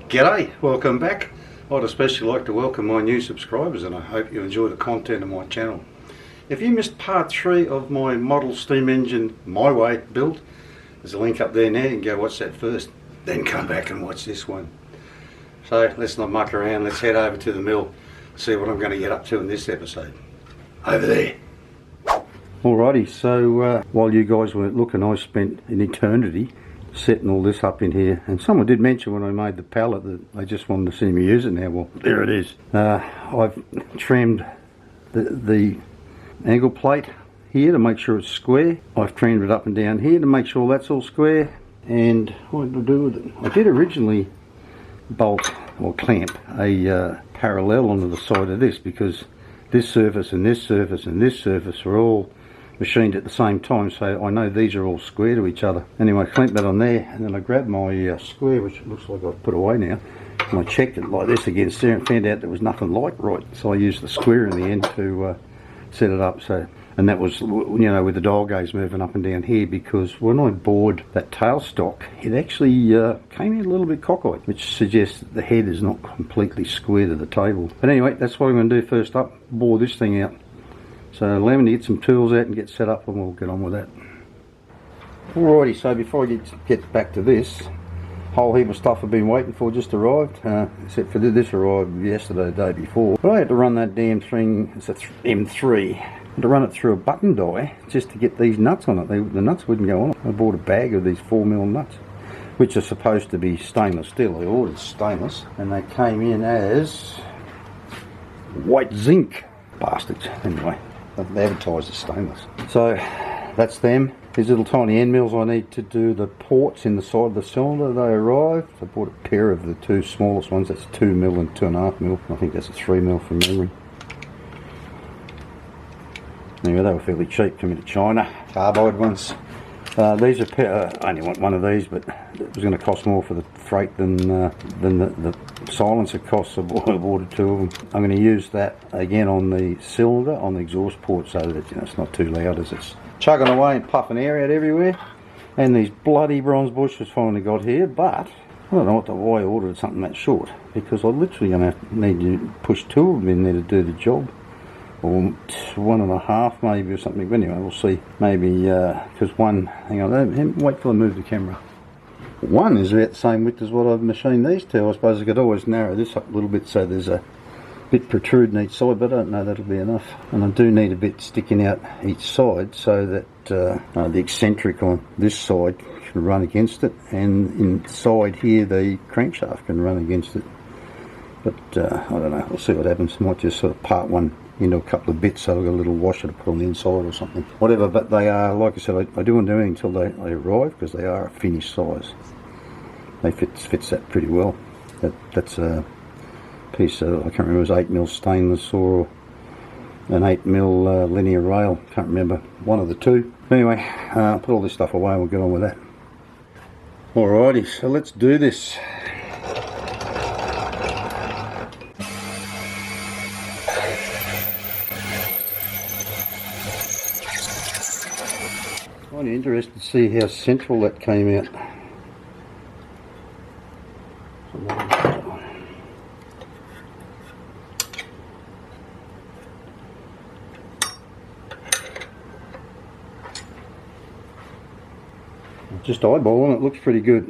G'day, welcome back. I'd especially like to welcome my new subscribers, and I hope you enjoy the content of my channel. If you missed part 3 of my model steam engine my way build, there's a link up there now. You can go watch that first, then come back and watch this one. So let's not muck around, let's head over to the mill, see what I'm going to get up to in this episode. Over there. Alrighty, so while you guys weren't looking, I spent an eternity setting all this up in here, and someone did mention when I made the pallet that they just wanted to see me use it now. Well, there it is. I've trimmed the angle plate here to make sure it's square. I've trimmed it up and down here to make sure that's all square. And what did I do with it? I did originally bolt or clamp a parallel onto the side of this, because this surface and this surface and this surface are all machined at the same time, so I know these are all square to each other. Anyway, I clamped that on there, and then I grabbed my square, which it looks like I've put away now, and I checked it like this against there and found out there was nothing like right. So I used the square in the end to set it up. So, and that was, you know, with the dial gauge moving up and down here, because when I bored that tailstock, it actually came in a little bit cockeyed, which suggests that the head is not completely square to the table. But anyway, that's what I'm going to do first up, bore this thing out. So allow me to get some tools out and get set up, and we'll get on with that. Alrighty, so before I get back to this, a whole heap of stuff I've been waiting for just arrived, except for this arrived yesterday, the day before. But I had to run that damn thing, it's a M3, I had to run it through a button die just to get these nuts on it. The nuts wouldn't go on it. I bought a bag of these 4mm nuts, which are supposed to be stainless steel. I ordered stainless, and they came in as white zinc. Bastards. Anyway, they advertised as stainless. So that's them. These little tiny end mills I need to do the ports in the side of the cylinder. They arrived. I bought a pair of the two smallest ones. That's 2mm and 2.5mm. I think that's a 3mm from memory. Anyway, they were fairly cheap coming to China. Carbide ones. These are I only want one of these, but it was going to cost more for the freight than the silencer costs. I've ordered 2 of them. I'm going to use that again on the cylinder, on the exhaust port, so that, you know, it's not too loud as it's chugging away and puffing air out everywhere. And these bloody bronze bushes finally got here, but I don't know why I ordered something that short, because I'm literally going to need to push 2 of them in there to do the job. Or 1.5 maybe, or something. But anyway, we'll see. Maybe because one, hang on, wait till I move the camera. One is about the same width as what I've machined these two. I suppose I could always narrow this up a little bit so there's a bit protruding each side, but I don't know that'll be enough. And I do need a bit sticking out each side so that the eccentric on this side can run against it, and inside here the crankshaft can run against it. But I don't know, we'll see what happens. Might just sort of part one into a couple of bits, so I've got a little washer to put on the inside or something. Whatever, but they are, like I said, I do want to do anything until they arrive, because they are a finished size. They fits that pretty well. That's a piece of, I can't remember, it was 8mm stainless or an 8mm linear rail. Can't remember, one of the two. Anyway, put all this stuff away and we'll get on with that. Alrighty, so let's do this. I'm interested to see how central that came out. Just eyeballing it, looks pretty good.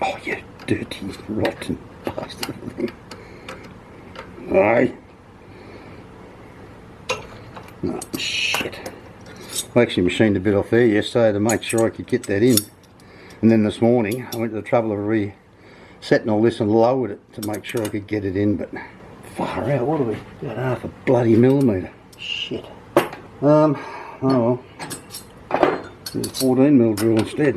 Oh, you dirty, rotten bastard. Aye. Oh, shit. I actually machined a bit off there yesterday to make sure I could get that in. And then this morning I went to the trouble of resetting all this and lowered it to make sure I could get it in, but far out, what are we? About half a bloody millimetre. Shit. Oh well. There's a 14mm drill instead.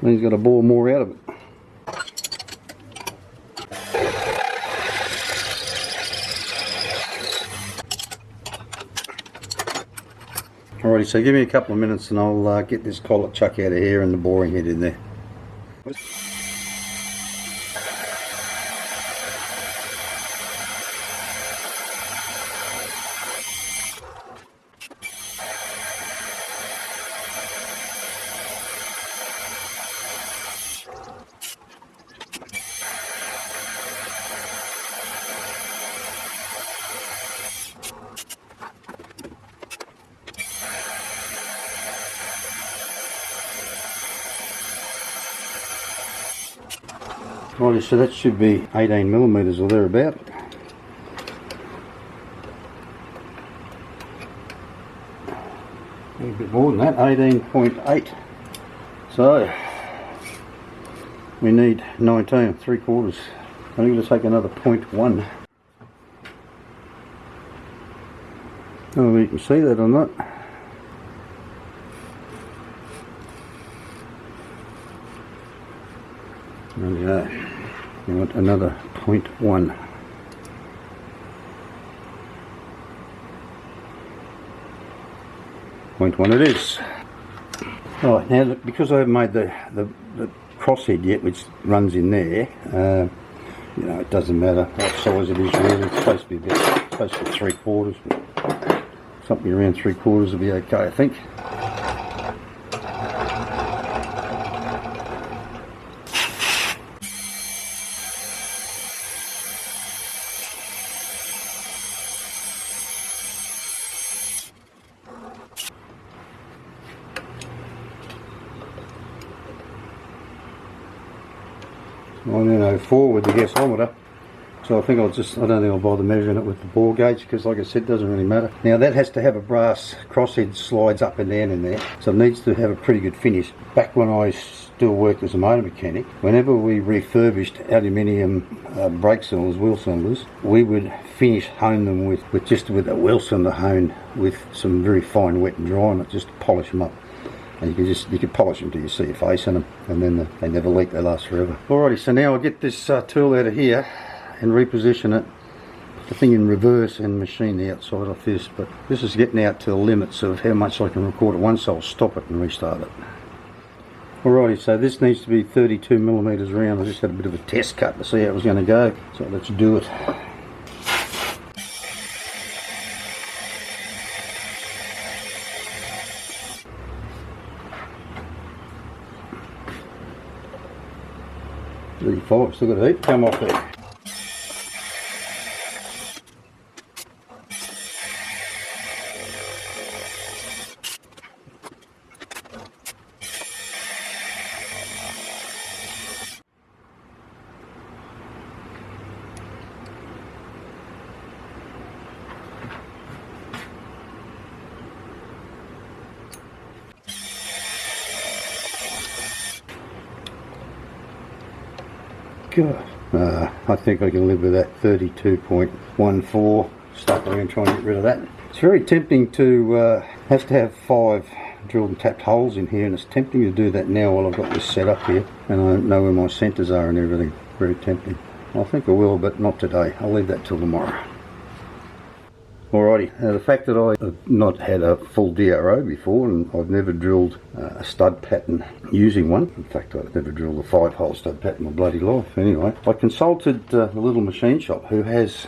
Then he's got to bore more out of it. Alrighty, so give me a couple of minutes and I'll get this collet chuck out of here and the boring head in there. Righty, so that should be 18 millimeters or thereabout. A bit more than that, 18.8. So we need 19, 3/4. I'm going to take another 0.1. I don't know if you can see that or not. There we go. We want another 0.1. Point one it is. Right, now because I haven't made the crosshead yet, which runs in there, you know, it doesn't matter what size it is really. It's supposed to be supposed to be 3/4, but something around 3/4 will be okay, I think. I'm in 04 with the gasometer, so I think I don't think I'll bother measuring it with the bore gauge, because like I said, it doesn't really matter. Now that has to have a brass crosshead, slides up and down in there, so it needs to have a pretty good finish. Back when I still worked as a motor mechanic, whenever we refurbished aluminium brake cylinders, wheel cylinders, we would hone them with a wheel cylinder hone with some very fine wet and dry on it, just to polish them up. And you can polish them till you see your face in them, and then they never leak, they last forever. Alrighty, so now I'll get this tool out of here and reposition it, put the thing in reverse and machine the outside off this, but this is getting out to the limits of how much I can record at once, so I'll stop it and restart it. Alrighty, so this needs to be 32 millimeters round. I just had a bit of a test cut to see how it was going to go, so let's do it. Still got heat, come off there. God, I think I can live with that 32.14, stuck around trying to get rid of that. It's very tempting to have 5 drilled and tapped holes in here, and it's tempting to do that now while I've got this set up here and I know where my centres are and everything. Very tempting. I think I will, but not today. I'll leave that till tomorrow. Alrighty, now the fact that I have not had a full DRO before, and I've never drilled a stud pattern using one. In fact, I've never drilled a 5-hole stud pattern in my bloody life. Anyway, I consulted the little machine shop who has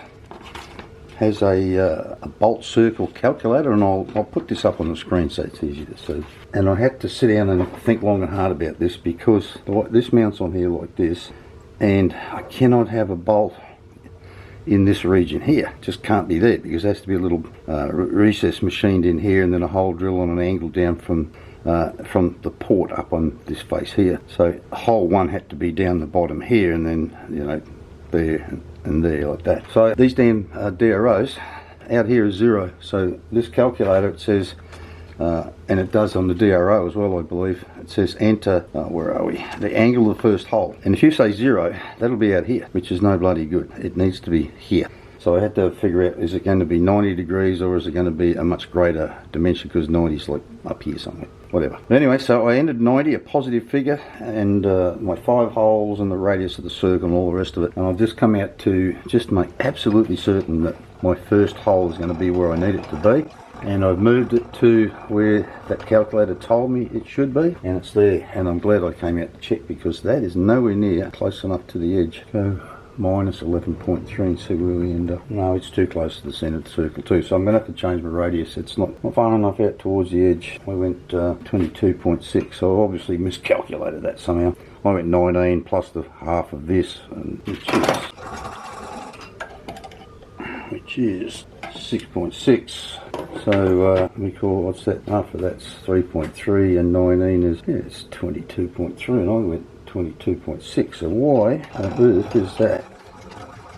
a bolt circle calculator, and I'll put this up on the screen so it's easy to see. And I had to sit down and think long and hard about this, because this mounts on here like this, and I cannot have a bolt in this region here. Just can't be there, because there has to be a little recess machined in here, and then a hole drill on an angle down from the port up on this face here. So hole 1 had to be down the bottom here, and then, you know, there and there like that. So these damn DROs out here is 0. So this calculator, it says, and it does on the DRO as well, I believe, it says enter, where are we, the angle of the first hole. And if you say 0, that'll be out here, which is no bloody good. It needs to be here. So I had to figure out, is it going to be 90 degrees or is it going to be a much greater dimension, because 90 is like up here somewhere, whatever. But anyway, so I entered 90, a positive figure, and my 5 holes and the radius of the circle and all the rest of it. And I've just come out to just make absolutely certain that my first hole is going to be where I need it to be. And I've moved it to where that calculator told me it should be, and it's there. And I'm glad I came out to check, because that is nowhere near close enough to the edge. So minus 11.3 and see where we end up. No, it's too close to the centre of the circle too, so I'm going to have to change my radius. It's not far enough out towards the edge. I went 22.6, so I obviously miscalculated that somehow. I went 19 plus the half of this, and which is 6.6. So we call, what's that, half of that's 3.3, and 19 is, yeah, it's 22.3, and I went 22.6. So why on earth is that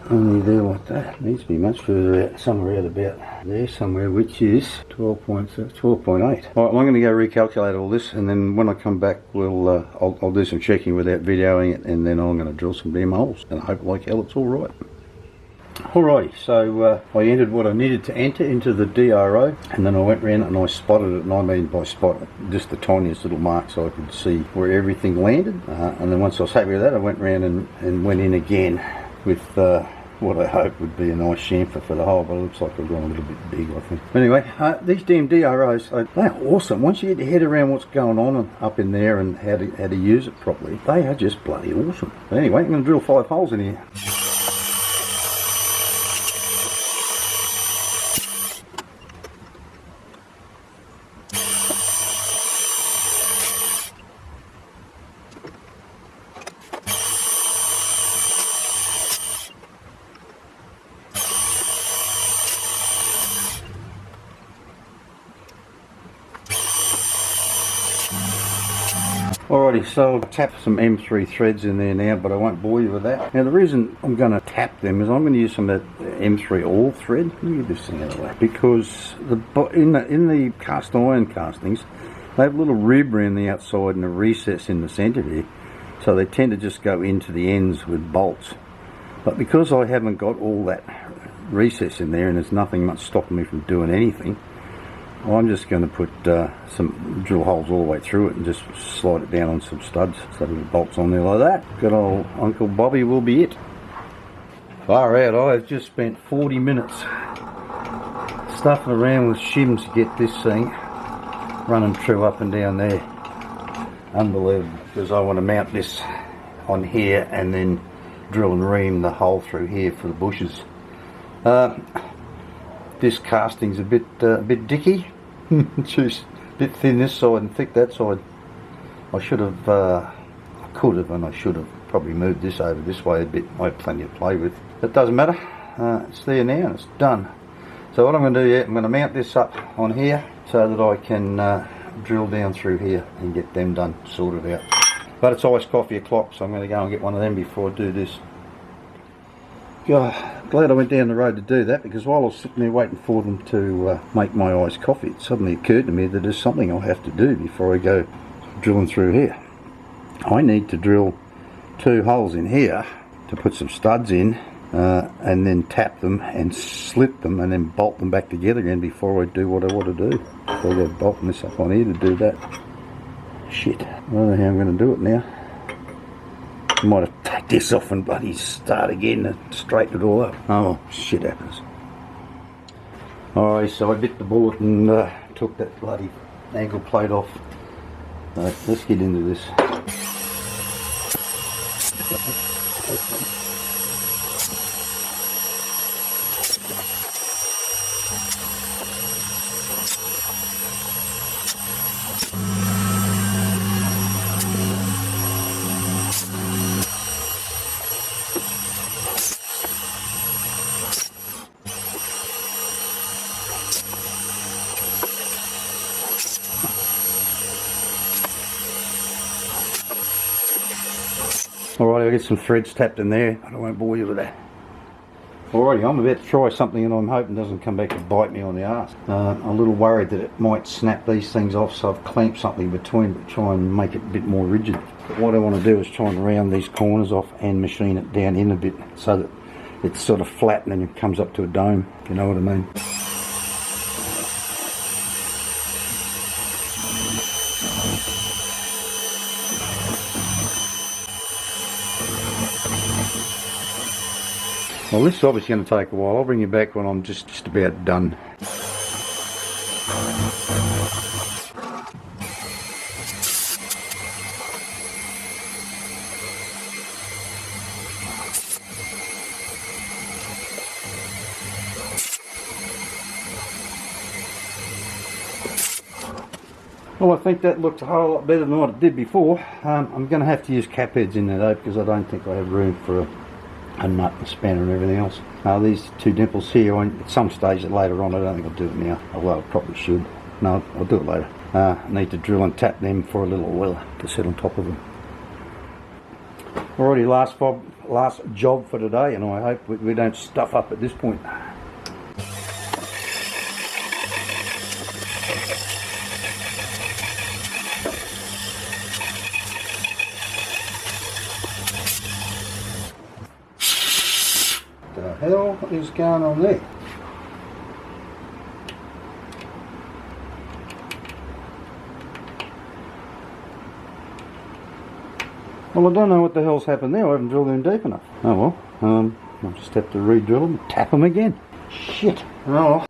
only there like that? It needs to be much further out, somewhere out about there somewhere, which is 12.8. Alright, I'm going to go recalculate all this, and then when I come back I'll do some checking without videoing it, and then I'm going to drill some damn holes, and I hope like hell it's alright. Alrighty, so I entered what I needed to enter into the DRO, and then I went round and I spotted it, and I mean by spot, just the tiniest little mark so I could see where everything landed, and then once I was happy with that, I went round and went in again with what I hope would be a nice chamfer for the hole, but it looks like I've gone a little bit big, I think. Anyway, these damn DROs, they're awesome. Once you get your head around what's going on up in there and how to use it properly, they are just bloody awesome. But anyway, I'm going to drill 5 holes in here. Alrighty, so I've tapped some M3 threads in there now, but I won't bore you with that. Now the reason I'm going to tap them is I'm going to use some of that M3 all thread. Let me get this thing out of the way. Because in the cast iron castings, they have a little rib around the outside and a recess in the centre here. So they tend to just go into the ends with bolts. But because I haven't got all that recess in there and there's nothing much stopping me from doing anything, I'm just going to put some drill holes all the way through it and just slide it down on some studs so that it bolts on there like that. Good old Uncle Bobby will be it. Far out, I've just spent 40 minutes stuffing around with shims to get this thing running true up and down there. Unbelievable, because I want to mount this on here and then drill and ream the hole through here for the bushes. This casting's a bit dicky. It's a bit thin this side and thick that side. I should have, I could have, and I should have probably moved this over this way a bit. I have plenty to play with. It doesn't matter. It's there now and it's done. So what I'm going to do, I'm going to mount this up on here so that I can drill down through here and get them done, sorted out. But it's iced coffee o'clock, so I'm going to go and get one of them before I do this. Glad I went down the road to do that, because while I was sitting there waiting for them to make my iced coffee, it suddenly occurred to me that there's something I'll have to do before I go drilling through here. I need to drill 2 holes in here to put some studs in, and then tap them and slip them and then bolt them back together again before I do what I want to do. So I'll go bolting this up on here to do that. Shit, I don't know how I'm going to do it now. I might have to take this off and bloody start again and straighten it all up. Oh, shit happens. Alright, so I bit the bullet and took that bloody angle plate off. Right, let's get into this. Alright, I'll get some threads tapped in there, but I won't bore you with that. Alrighty, I'm about to try something and I'm hoping it doesn't come back to bite me on the arse. I'm a little worried that it might snap these things off, so I've clamped something between to try and make it a bit more rigid. But what I want to do is try and round these corners off and machine it down in a bit so that it's sort of flat and then it comes up to a dome, if you know what I mean. Well, this is obviously going to take a while. I'll bring you back when I'm just about done. Well, I think that looks a whole lot better than what it did before. I'm going to have to use cap heads in there though, because I don't think I have room for a nut and spanner and everything else. These 2 dimples here, at some stage later on, I don't think I'll do it now, although I probably should. No, I'll do it later. I need to drill and tap them for a little well to sit on top of them. Alrighty, last job for today, and I hope we don't stuff up at this point. What the hell is going on there? Well, I don't know what the hell's happened there. I haven't drilled in deep enough. Oh well, I'll just have to re-drill them and tap them again. Shit. Oh well.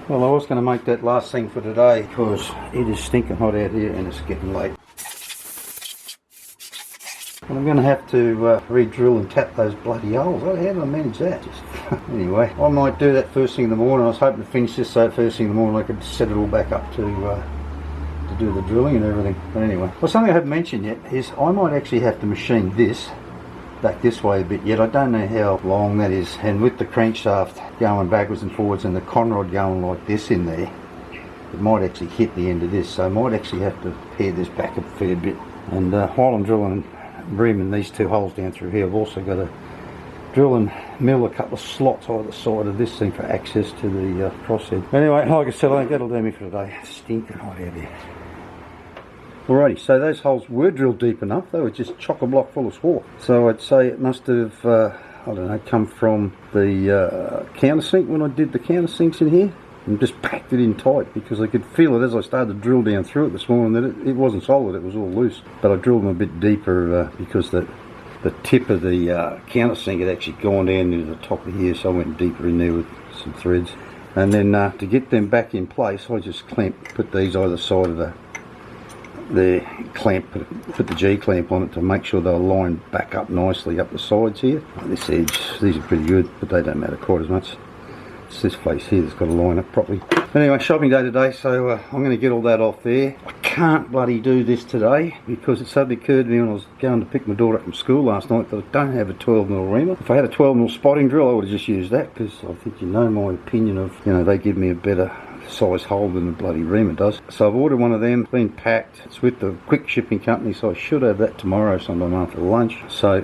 Well, I was going to make that last thing for today because it is stinking hot out here and it's getting late. But I'm going to have to re-drill and tap those bloody holes. How did I manage that? Anyway, I might do that first thing in the morning. I was hoping to finish this so first thing in the morning I could set it all back up to do the drilling and everything. But anyway, well, something I haven't mentioned yet is I might actually have to machine this back this way a bit yet. I don't know how long that is, and with the crankshaft going backwards and forwards and the conrod going like this in there, it might actually hit the end of this, so I might actually have to pare this back a fair bit. And while I'm drilling and reaming these two holes down through here, I've also got to drill and mill a couple of slots either side of this thing for access to the crosshead. Anyway, like I said, I think that'll do me for today. It's stinking hot out here. Alrighty, so those holes were drilled deep enough. They were just chock-a-block full of swore. So I'd say it must have, I don't know, come from the countersink when I did the countersinks in here. And just packed it in tight because I could feel it as I started to drill down through it this morning that it wasn't solid, it was all loose. But I drilled them a bit deeper because the tip of the countersink had actually gone down into the top of here, so I went deeper in there with some threads. And then to get them back in place, I just put these either side of the clamp, put the G-clamp on it to make sure they're lined back up nicely up the sides here. This edge, these are pretty good, but they don't matter quite as much. It's this face here that's got to line up properly. But anyway, shopping day today, so I'm going to get all that off there. I can't bloody do this today because it suddenly occurred to me when I was going to pick my daughter up from school last night that I don't have a 12mm reamer. If I had a 12mm spotting drill, I would have just used that because I think you know my opinion of, you know, they give me a better size hole than the bloody reamer does. So I've ordered one of them, it's been packed, it's with the quick shipping company, so I should have that tomorrow sometime after lunch. So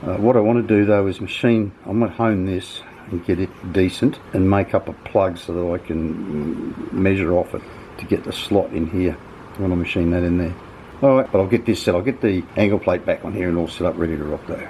what I want to do though is machine, I might hone this and get it decent and make up a plug so that I can measure off it to get the slot in here. I want to machine that in there. Alright, but I'll get this set, I'll get the angle plate back on here and all set up ready to rock though.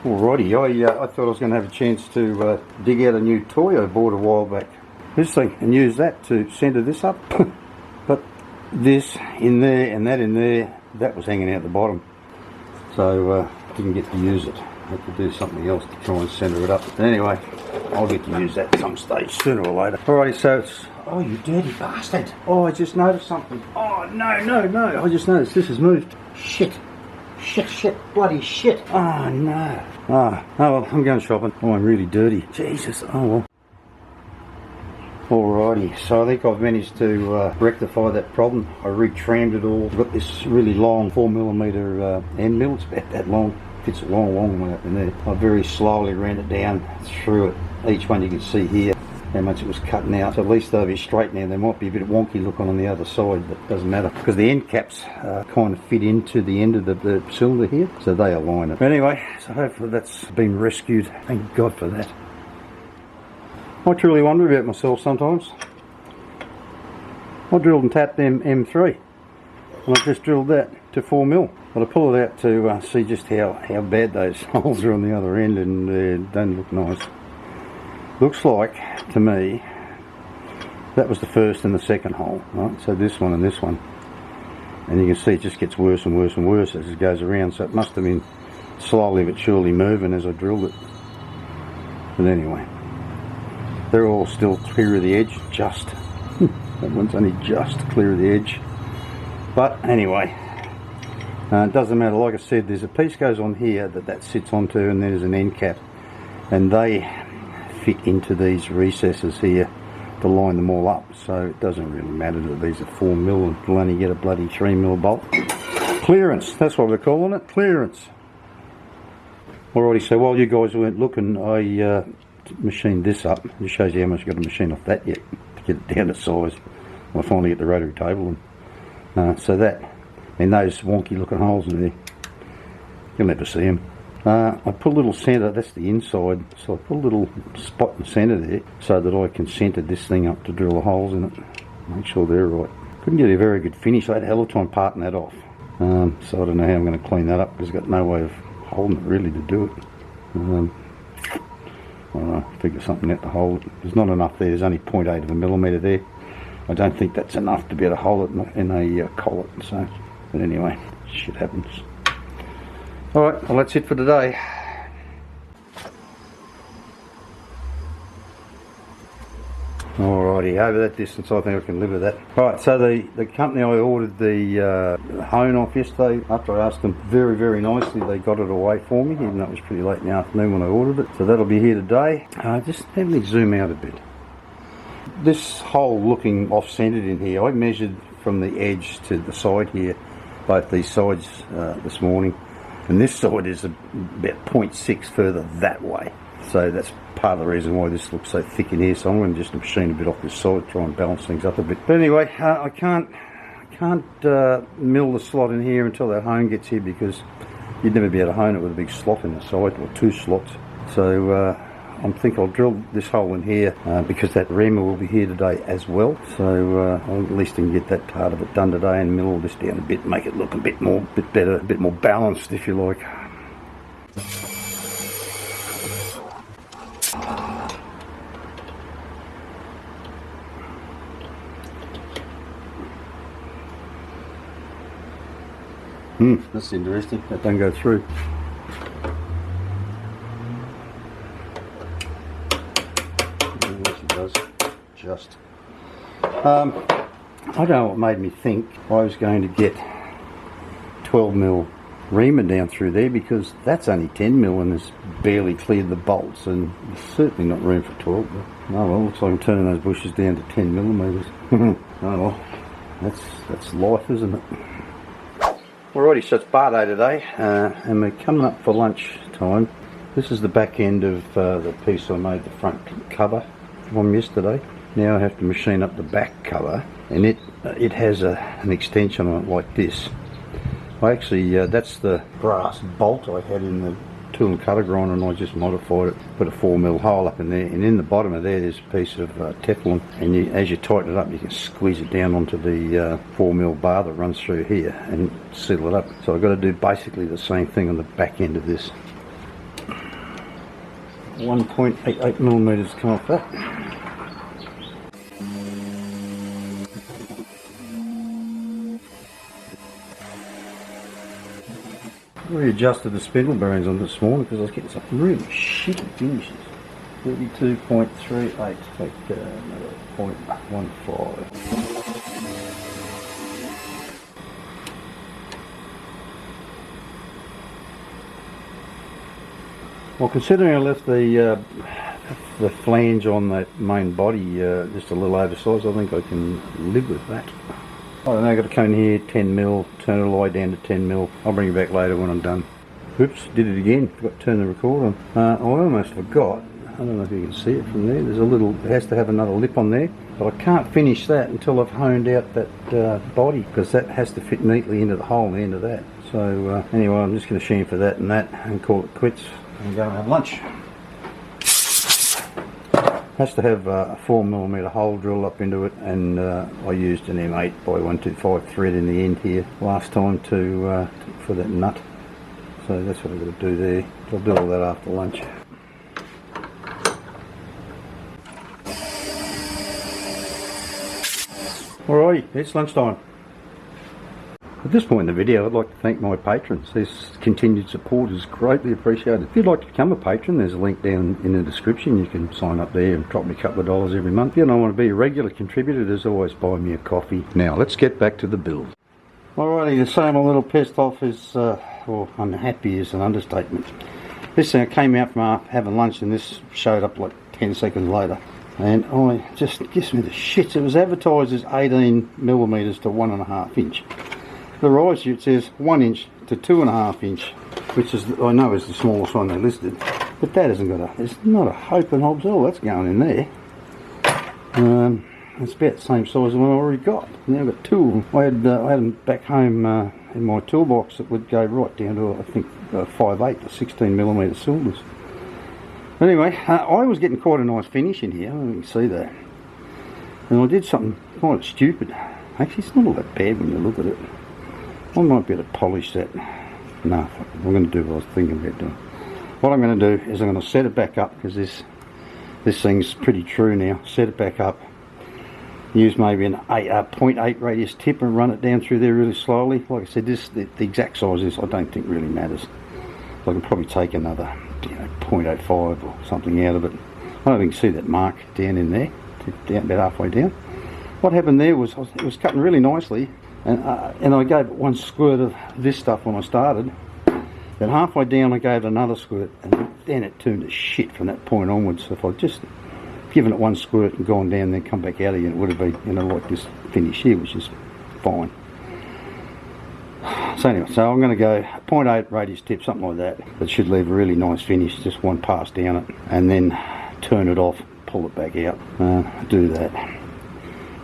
Alrighty, I thought I was going to have a chance to dig out a new toy I bought a while back. This thing, and use that to centre this up. But this in there and that in there, that was hanging out the bottom. So didn't get to use it. I had to do something else to try and centre it up. But anyway, I'll get to use that at some stage, sooner or later. Alrighty, so it's... Oh, you dirty bastard. Oh, I just noticed something. Oh, no. I just noticed this has moved. Shit, bloody shit. Oh, no. Oh well, I'm going shopping. Oh, I'm really dirty. Jesus, oh well. Alrighty, so I think I've managed to rectify that problem. I retrammed it all. I've got this really long 4mm end mill. It's about that long. Fits a long way up in there. I very slowly ran it down through it. Each one you can see here how much it was cutting out. So at least they'll be straight now. There might be a bit of wonky look on the other side, but it doesn't matter because the end caps kind of fit into the end of the cylinder here, so they align it. But anyway, so hopefully that's been rescued. Thank God for that. I truly wonder about myself sometimes. I drilled and tapped them M3 and I just drilled that to 4mm, but I pull it out to see just how bad those holes are on the other end, and they don't look nice. Looks like to me that was the first and the second hole, right? So this one and this one, and you can see it just gets worse and worse and worse as it goes around, so it must have been slowly but surely moving as I drilled it. But anyway, they're all still clear of the edge, just. That one's only just clear of the edge. But anyway, it doesn't matter. Like I said, there's a piece goes on here that sits onto, and there's an end cap, and they fit into these recesses here to line them all up, so it doesn't really matter that these are 4mm and you'll only get a bloody 3mm bolt. Clearance, that's what we're calling it, clearance. Alrighty, so while you guys weren't looking, I machined this up. It shows you how much I've got to machine off that yet to get it down to size. I finally get the rotary table, and so that, and those wonky looking holes in there, you'll never see them. I put a little centre, that's the inside, so I put a little spot in the centre there so that I can centre this thing up to drill the holes in it, make sure they're right. Couldn't get a very good finish, I had a hell of a time parting that off, so I don't know how I'm going to clean that up because I've got no way of holding it really to do it. I don't know, figure something out to hold it. There's not enough there, there's only 0.8 of a millimetre there. I don't think that's enough to be able to hold it in a collet, so, but anyway, shit happens. Alright, well that's it for today. Alrighty, over that distance I think I can live with that. Alright, so the company I ordered the hone off yesterday, after I asked them very, very nicely, they got it away for me, even though it was pretty late in the afternoon when I ordered it. So that'll be here today. Just have me zoom out a bit. This hole looking off-centered in here, I measured from the edge to the side here, both these sides this morning. And this side is about 0.6 further that way. So that's part of the reason why this looks so thick in here. So I'm going to just machine a bit off this side, try and balance things up a bit. But anyway, I can't mill the slot in here until that hone gets here, because you'd never be able to hone it with a big slot in the side, or 2 slots. So I think I'll drill this hole in here because that reamer will be here today as well. So at least I can get that part of it done today and mill all this down a bit, make it look a bit better, a bit more balanced if you like. That's interesting, that don't go through. Just I don't know what made me think I was going to get 12mm reamer down through there, because that's only 10mm and it's barely cleared the bolts, and there's certainly not room for 12. But, oh well, looks like I'm turning those bushes down to 10mm. Oh well, that's life, isn't it? Alrighty, so it's bar day today, and we're coming up for lunch time. This is the back end of the piece I made the front cover from yesterday. Now I have to machine up the back cover, and it has an extension on it like this. I actually, that's the brass bolt I had in the tool and cutter grinder, and I just modified it, put a 4mm hole up in there, and in the bottom of there's a piece of Teflon, and as you tighten it up you can squeeze it down onto the 4mm bar that runs through here and seal it up. So I've got to do basically the same thing on the back end of this. 1.88mm come off that. I readjusted the spindle bearings on this morning because I was getting some really shitty finishes. 32.38, take another 0.15. Well, considering I left the flange on that main body just a little oversized, I think I can live with that. I don't know, I've got to come in here 10mm, turn the light down to 10mm. I'll bring it back later when I'm done. Oops, did it again, forgot to turn the record on. I almost forgot, I don't know if you can see it from there, there's a little, it has to have another lip on there, but I can't finish that until I've honed out that body, because that has to fit neatly into the hole in the end of that. So anyway, I'm just going to sheen for that and call it quits and go and have lunch. Has to have a 4mm hole drilled up into it, and I used an M8 by 125 thread in the end here last time for that nut. So that's what I've got to do there. I'll do all that after lunch. Alrighty, it's lunchtime. At this point in the video, I'd like to thank my patrons. Their continued support is greatly appreciated. If you'd like to become a patron, there's a link down in the description. You can sign up there and drop me a couple of dollars every month. If you don't want to be a regular contributor, there's always buy me a coffee. Now, let's get back to the build. Alrighty, to say I'm a little pissed off is, or unhappy is an understatement. This thing came out from having lunch, and this showed up like 10 seconds later. and I just gives me the shits. It was advertised as 18mm to 1.5 inch. The rise it says 1 inch to 2.5 inch, which is I know is the smallest one they listed, but that hasn't got a. There's not a hope and hobs all that's going in there. It's about the same size as the one I already got. Now I've got two of them. I had them back home in my toolbox that would go right down to I think 5/8 to 16mm cylinders. Anyway, I was getting quite a nice finish in here. I don't know if you can see that. And I did something quite stupid. Actually, it's not all that bad when you look at it. I might be able to polish that. No, I'm going to do what I was thinking about doing. What I'm going to do is I'm going to set it back up, because this thing's pretty true now. Set it back up. Use maybe an 0.8 radius tip and run it down through there really slowly. Like I said, the exact size is I don't think really matters. I can probably take another 0.05 or something out of it. I don't think you see that mark down in there, down about halfway down. What happened there was it was cutting really nicely, and I gave it one squirt of this stuff when I started. Then halfway down I gave it another squirt, and then it turned to shit from that point onwards. So if I'd just given it one squirt and gone down, then come back out again, it would have been like this finish here, which is fine. So anyway, so I'm going to go 0.8 radius tip, something like that. That should leave a really nice finish, just one pass down it, and then turn it off, pull it back out, do that.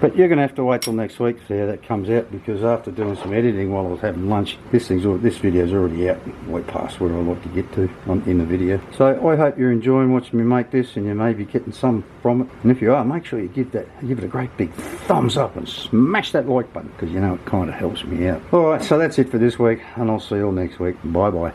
But you're going to have to wait till next week to see how that comes out, because after doing some editing while I was having lunch, this video's already out way past where I like to get to in the video. So I hope you're enjoying watching me make this, and you may be getting some from it. And if you are, make sure you give it a great big thumbs up and smash that like button, because you know it kind of helps me out. Alright, so that's it for this week, and I'll see you all next week. Bye bye.